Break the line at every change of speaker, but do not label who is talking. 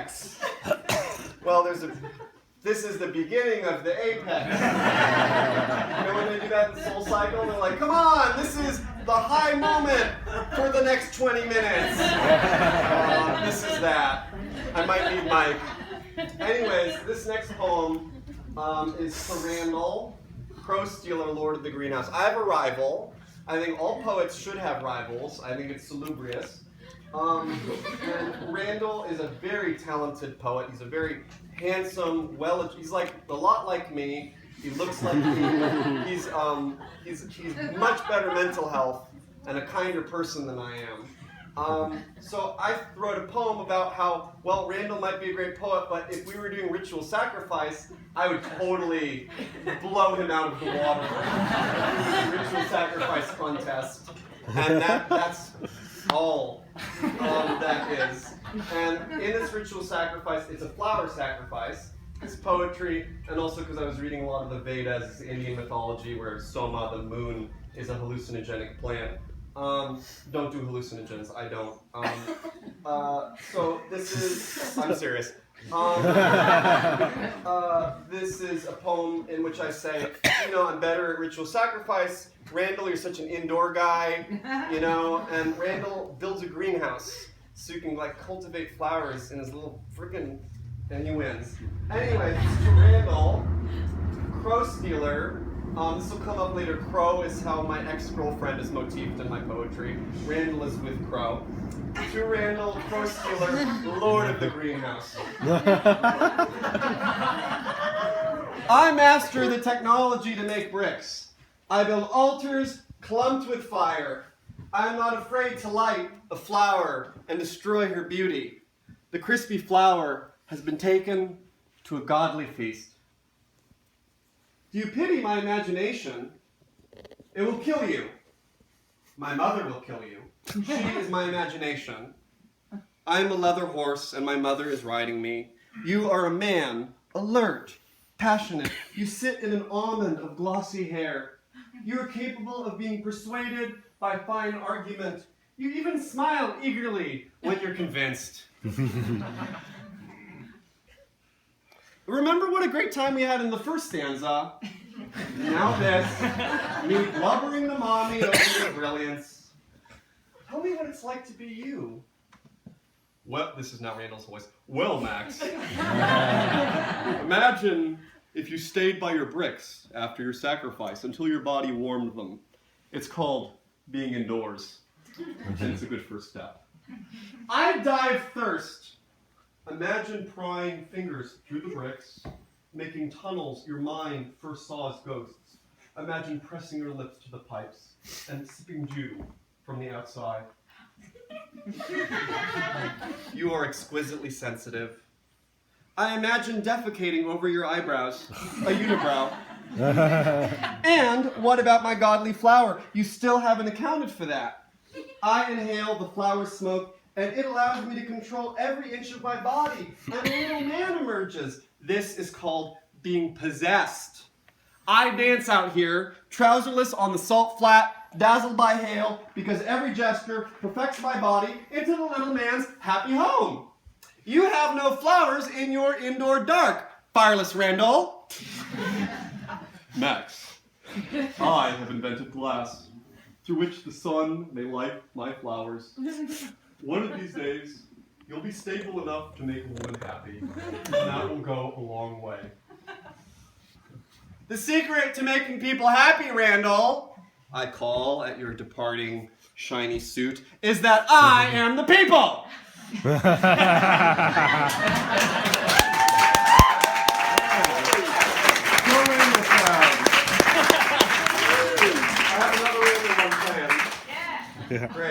apex. Well, this is the beginning of the apex. You know when they do that in Soul Cycle? They're like, come on, this is the high moment for the next 20 minutes. This is that. I might need Mike. Anyways, this next poem is for Randal, Crow Stealer, Lord of the Greenhouse. I have a rival. I think all poets should have rivals. I think it's salubrious. And Randal is a very talented poet. He's a very handsome, he's like a lot like me. He looks like me. He's much better mental health and a kinder person than I am. So I wrote a poem about how, well, Randal might be a great poet, but if we were doing ritual sacrifice, I would totally blow him out of the water. Ritual sacrifice contest. And that's all that is. And in this ritual sacrifice, it's a flower sacrifice. It's poetry, and also because I was reading a lot of the Vedas, Indian mythology, where Soma, the moon, is a hallucinogenic plant. Don't do hallucinogens, I don't. So this is, I'm serious. This is a poem in which I say, I'm better at ritual sacrifice. Randal, you're such an indoor guy, and Randal builds a greenhouse so you can cultivate flowers in his little freaking, and he wins. Anyway, this is to Randal, Crow Stealer. This will come up later. Crow is how my ex-girlfriend is motifed in my poetry. Randal is with Crow. To Randal, Crow Stealer, Lord of the Greenhouse. I master the technology to make bricks. I build altars clumped with fire. I am not afraid to light a flower and destroy her beauty. The crispy flower has been taken to a godly feast. Do you pity my imagination? It will kill you. My mother will kill you. She is my imagination. I am a leather horse, and my mother is riding me. You are a man, alert, passionate. You sit in an almond of glossy hair. You are capable of being persuaded by fine argument. You even smile eagerly when you're convinced. Remember what a great time we had in the first stanza. Now this, me blubbering the mommy over your brilliance. Tell me what it's like to be you. Well, this is now Randal's voice. Well, Max. Imagine if you stayed by your bricks after your sacrifice until your body warmed them. It's called being indoors. And it's a good first step. I'd die of thirst. Imagine prying fingers through the bricks, making tunnels your mind first saw as ghosts. Imagine pressing your lips to the pipes and sipping dew from the outside. You are exquisitely sensitive. I imagine defecating over your eyebrows, a unibrow. And what about my godly flower? You still haven't accounted for that. I inhale the flower smoke, and it allows me to control every inch of my body, and a little man emerges. This is called being possessed. I dance out here, trouserless on the salt flat, dazzled by hail, because every gesture perfects my body into the little man's happy home. You have no flowers in your indoor dark, fireless Randal. Max, I have invented glass, through which the sun may light my flowers. One of these days, you'll be stable enough to make a woman happy, and that will go a long way. The secret to making people happy, Randal, I call at your departing shiny suit, is that I am the people! I have another Randal one planned. Yeah. Great.